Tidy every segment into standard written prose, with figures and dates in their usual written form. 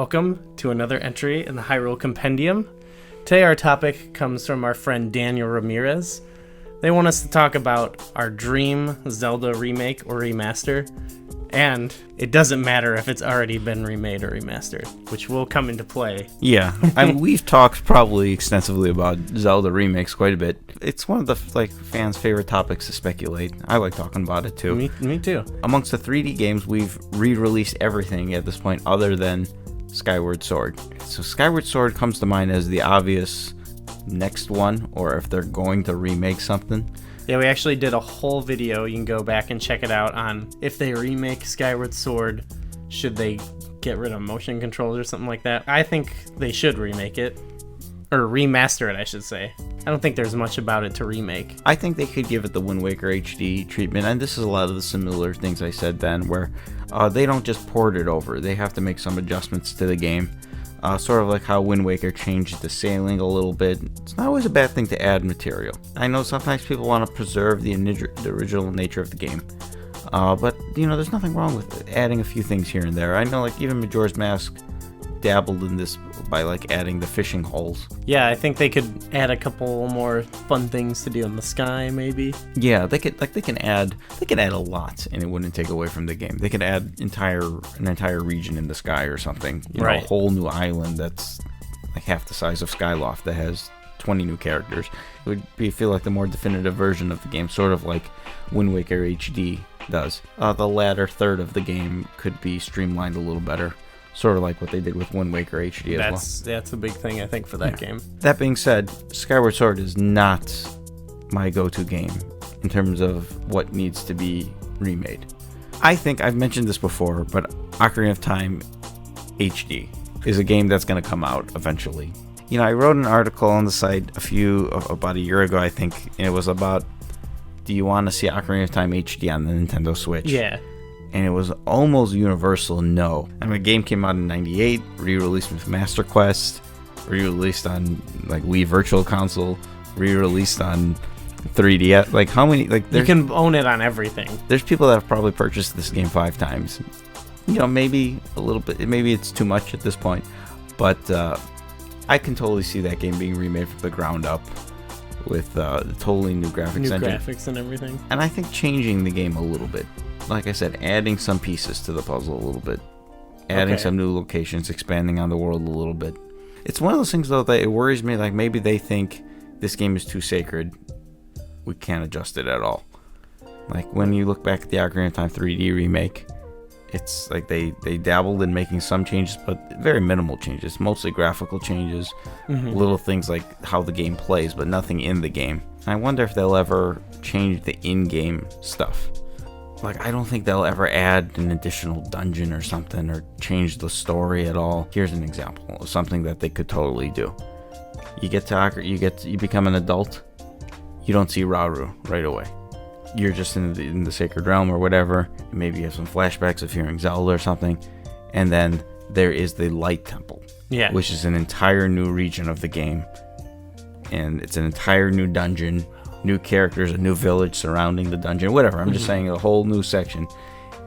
Welcome to another entry in the Hyrule Compendium. Today our topic comes from our friend Daniel Ramirez. They want us to talk about our dream Zelda remake or remaster, and it doesn't matter if it's already been remade or remastered, which will come into play. Yeah, we've talked probably extensively about Zelda remakes quite a bit. It's one of the fans' favorite topics to speculate. I like talking about it too. Me too. Amongst the 3D games, we've re-released everything at this point other than Skyward Sword. So Skyward Sword comes to mind as the obvious next one, or if they're going to remake something. Yeah, we actually did a whole video. You can go back and check it out on if they remake Skyward Sword, should they get rid of motion controls or something like that. I think they should remake it, or remaster it, I should say. I don't think there's much about it to remake. I think they could give it the Wind Waker HD treatment, and this is a lot of the similar things I said then, where they don't just port it over. They have to make some adjustments to the game. Sort of like how Wind Waker changed the sailing a little bit. It's not always a bad thing to add material. I know sometimes people want to preserve the original nature of the game. But, there's nothing wrong with adding a few things here and there. I know, even Majora's Mask dabbled in this by, adding the fishing holes. Yeah, I think they could add a couple more fun things to do in the sky, maybe. Yeah, they can add a lot, and it wouldn't take away from the game. They could add an entire region in the sky or something. Right. A whole new island that's half the size of Skyloft that has 20 new characters. It would feel like the more definitive version of the game, sort of like Wind Waker HD does. The latter third of the game could be streamlined a little better. Sort of like what they did with Wind Waker HD as well. That's a big thing, I think, for that game. That being said, Skyward Sword is not my go-to game in terms of what needs to be remade. I think I've mentioned this before, but Ocarina of Time HD is a game that's going to come out eventually. I wrote an article on the site about a year ago, I think, and it was about, do you want to see Ocarina of Time HD on the Nintendo Switch? Yeah. And it was almost universal no. The game came out in 98, re-released with Master Quest, re-released on Wii Virtual Console, re-released on 3DS. How many? You can own it on everything. There's people that have probably purchased this game 5 times. Maybe a little bit. Maybe it's too much at this point, but I can totally see that game being remade from the ground up with totally new graphics engine. Graphics and everything. And I think changing the game a little bit. Like I said, adding some pieces to the puzzle a little bit. Adding some new locations, expanding on the world a little bit. It's one of those things, though, that it worries me. Maybe they think this game is too sacred. We can't adjust it at all. When you look back at the Ocarina of Time 3D remake, it's they dabbled in making some changes, but very minimal changes. Mostly graphical changes. Mm-hmm. Little things like how the game plays, but nothing in the game. I wonder if they'll ever change the in-game stuff. I don't think they'll ever add an additional dungeon or something, or change the story at all. Here's an example of something that they could totally do. You become an adult. You don't see Rauru right away. You're just in the Sacred Realm or whatever. Maybe you have some flashbacks of hearing Zelda or something, and then there is the Light Temple, which is an entire new region of the game, and it's an entire new dungeon. New characters, a new village surrounding the dungeon, whatever. I'm just saying a whole new section.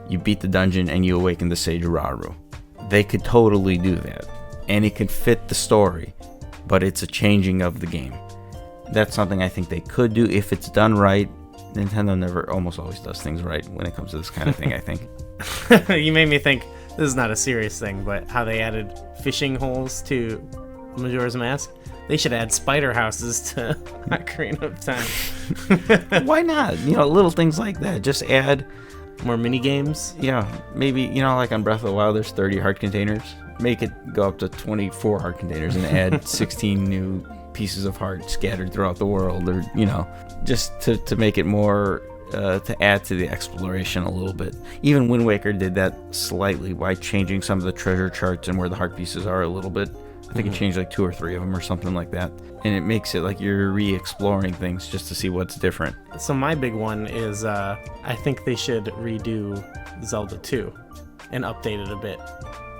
You beat the dungeon and you awaken the Sage Rauru. They could totally do that. And it could fit the story, but it's a changing of the game. That's something I think they could do if it's done right. Nintendo almost always does things right when it comes to this kind of thing, I think. You made me think, this is not a serious thing, but how they added fishing holes to Majora's Mask. They should add spider houses to Ocarina of Time. Why not? Little things like that. Just add more mini games. Yeah, maybe, like on Breath of the Wild, there's 30 heart containers. Make it go up to 24 heart containers and add 16 new pieces of heart scattered throughout the world, or, just to make it more, to add to the exploration a little bit. Even Wind Waker did that slightly by changing some of the treasure charts and where the heart pieces are a little bit. I think it changed 2 or 3 of them or something like that. And it makes it you're re-exploring things just to see what's different. So my big one is I think they should redo Zelda II and update it a bit.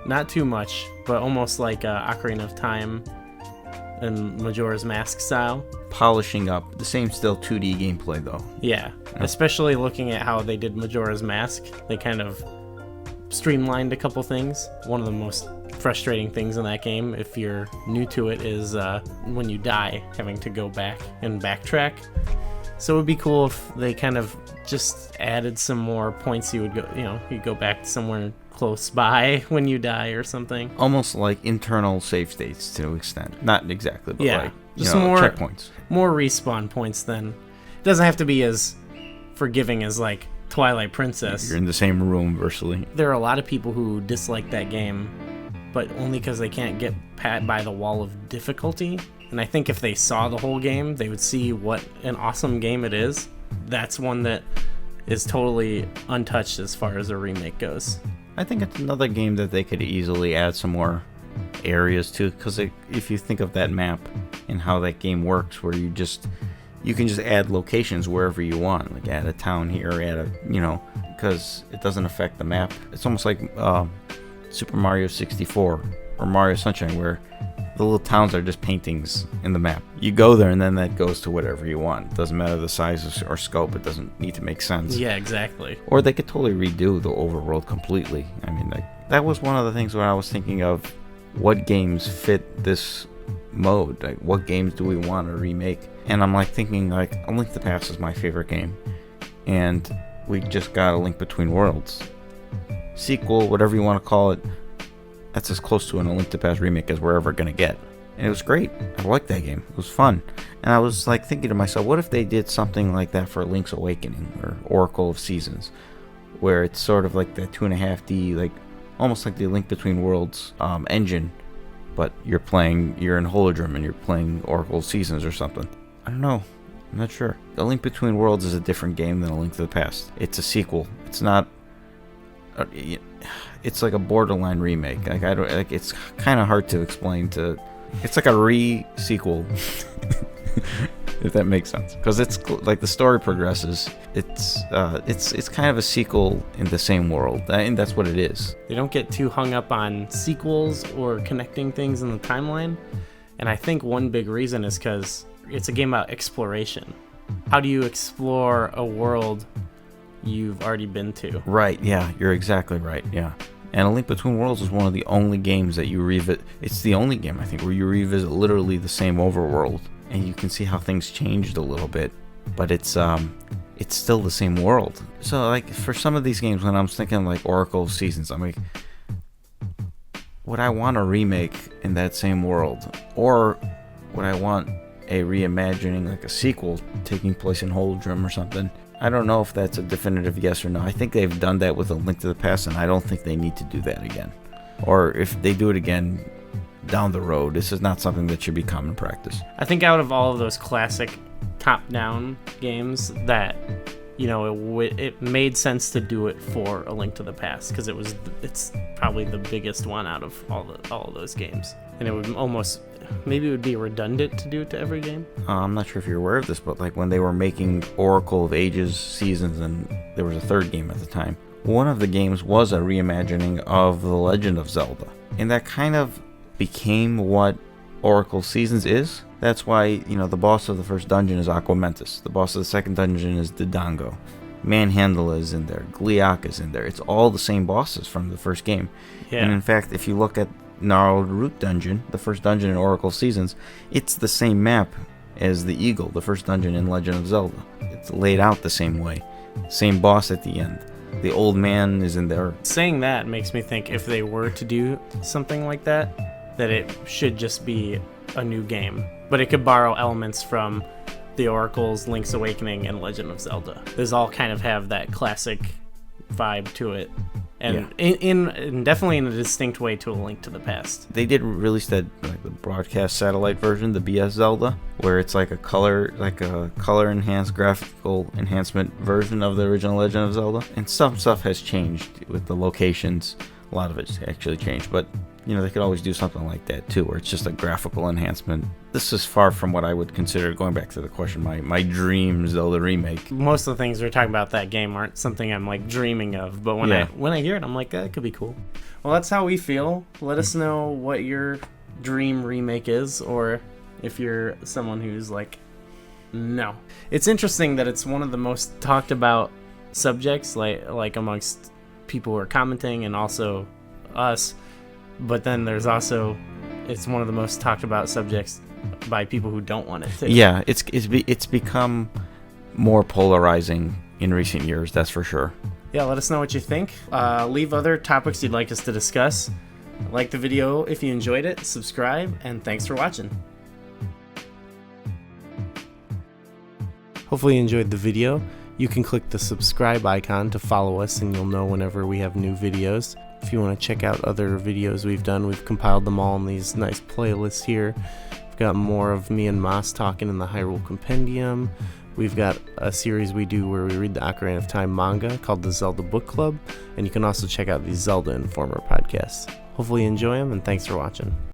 Not too much, but almost like Ocarina of Time and Majora's Mask style. Polishing up. The same still 2D gameplay, though. Yeah, especially looking at how they did Majora's Mask. They kind of streamlined a couple things. One of the most frustrating things in that game, if you're new to it, is when you die, having to go back and backtrack. So it would be cool if they kind of just added some more points. You would go, you'd go back to somewhere close by when you die or something. Almost like internal save states to an extent. Not exactly, but like just more checkpoints. More respawn points then. It doesn't have to be as forgiving as like Twilight Princess. You're in the same room virtually. There are a lot of people who dislike that game, but only because they can't get by the wall of difficulty. And I think if they saw the whole game, they would see what an awesome game it is. That's one that is totally untouched as far as a remake goes. I think it's another game that they could easily add some more areas to, because if you think of that map and how that game works, where you can just add locations wherever you want, like add a town here, add a, because it doesn't affect the map. It's almost like Super Mario 64 or Mario Sunshine, where the little towns are just paintings in the map. You go there and then that goes to whatever you want. It doesn't matter the size or scope. It doesn't need to make sense. Yeah, exactly. Or they could totally redo the overworld completely. I mean, that was one of the things when I was thinking of what games fit this mode. Like, what games do we want to remake? And I'm like thinking, like, A Link to the Past is my favorite game. And we just got A Link Between Worlds. Sequel, whatever you want to call it. That's as close to an A Link to the Past remake as we're ever going to get. And it was great. I liked that game. It was fun. And I was like thinking to myself, what if they did something like that for Link's Awakening or Oracle of Seasons, where it's sort of like that 2.5D, like almost like the Link Between Worlds engine, but you're in Holodrum and you're playing Oracle of Seasons or something. I don't know. I'm not sure. A Link Between Worlds is a different game than A Link to the Past. It's a sequel. It's not. It's like a borderline remake. Like it's kind of hard to explain. It's like a re-sequel, if that makes sense. Because it's like the story progresses. It's kind of a sequel in the same world, and that's what it is. They don't get too hung up on sequels or connecting things in the timeline, and I think one big reason is because it's a game about exploration. How do you explore a world you've already been to? Right, yeah, you're exactly right, yeah. And A Link Between Worlds is one of the only games that you revisit. It's the only game, I think, where you revisit literally the same overworld, and you can see how things changed a little bit, but it's still the same world. So, like, for some of these games, when I'm thinking, like, Oracle of Seasons, I'm like, would I want a remake in that same world? Or would I want a reimagining, like a sequel taking place in Holodrum or something? I don't know if that's a definitive yes or no. I think they've done that with A Link to the Past, and I don't think they need to do that again. Or if they do it again down the road, this is not something that should be common practice. I think out of all of those classic top-down games, that it made sense to do it for A Link to the Past, because it's probably the biggest one out of all of those games, and it would almost. Maybe it would be redundant to do it to every game. I'm not sure if you're aware of this, but like when they were making Oracle of Ages Seasons, and there was a third game at the time, one of the games was a reimagining of The Legend of Zelda. And that kind of became what Oracle Seasons is. That's why, the boss of the first dungeon is Aquamentus. The boss of the second dungeon is Dodongo. Manhandla is in there. Gleeok is in there. It's all the same bosses from the first game. Yeah. And in fact, if you look at Gnarled Root Dungeon, the first dungeon in Oracle Seasons, it's the same map as the Eagle, the first dungeon in Legend of Zelda. It's laid out the same way. Same boss at the end. The old man is in there. Saying that makes me think if they were to do something like that it should just be a new game. But it could borrow elements from the Oracle's Link's Awakening and Legend of Zelda. Those all kind of have that classic vibe to it. And in definitely in a distinct way to A Link to the Past. They did release that the broadcast satellite version, the BS Zelda, where it's like a color enhanced graphical enhancement version of the original Legend of Zelda. And some stuff has changed with the locations. A lot of it's actually changed, but they could always do something like that too, where it's just a graphical enhancement. This is far from what I would consider, going back to the question, my dream Zelda remake. Most of the things we're talking about that game aren't something I'm like dreaming of, but when I hear it, I'm like, that could be cool. Well, that's how we feel. Let us know what your dream remake is, or if you're someone who's like, no. It's interesting that it's one of the most talked about subjects, like amongst people who are commenting and also us. But then there's also, it's one of the most talked about subjects by people who don't want it to. Yeah, it's become more polarizing in recent years, that's for sure. Yeah, let us know what you think. Leave other topics you'd like us to discuss. Like the video if you enjoyed it, subscribe, and thanks for watching. Hopefully you enjoyed the video. You can click the subscribe icon to follow us and you'll know whenever we have new videos. If you want to check out other videos we've done, we've compiled them all in these nice playlists here. We've got more of me and Moss talking in the Hyrule Compendium. We've got a series we do where we read the Ocarina of Time manga called the Zelda Book Club, and you can also check out the Zelda Informer podcasts. Hopefully you enjoy them, and thanks for watching.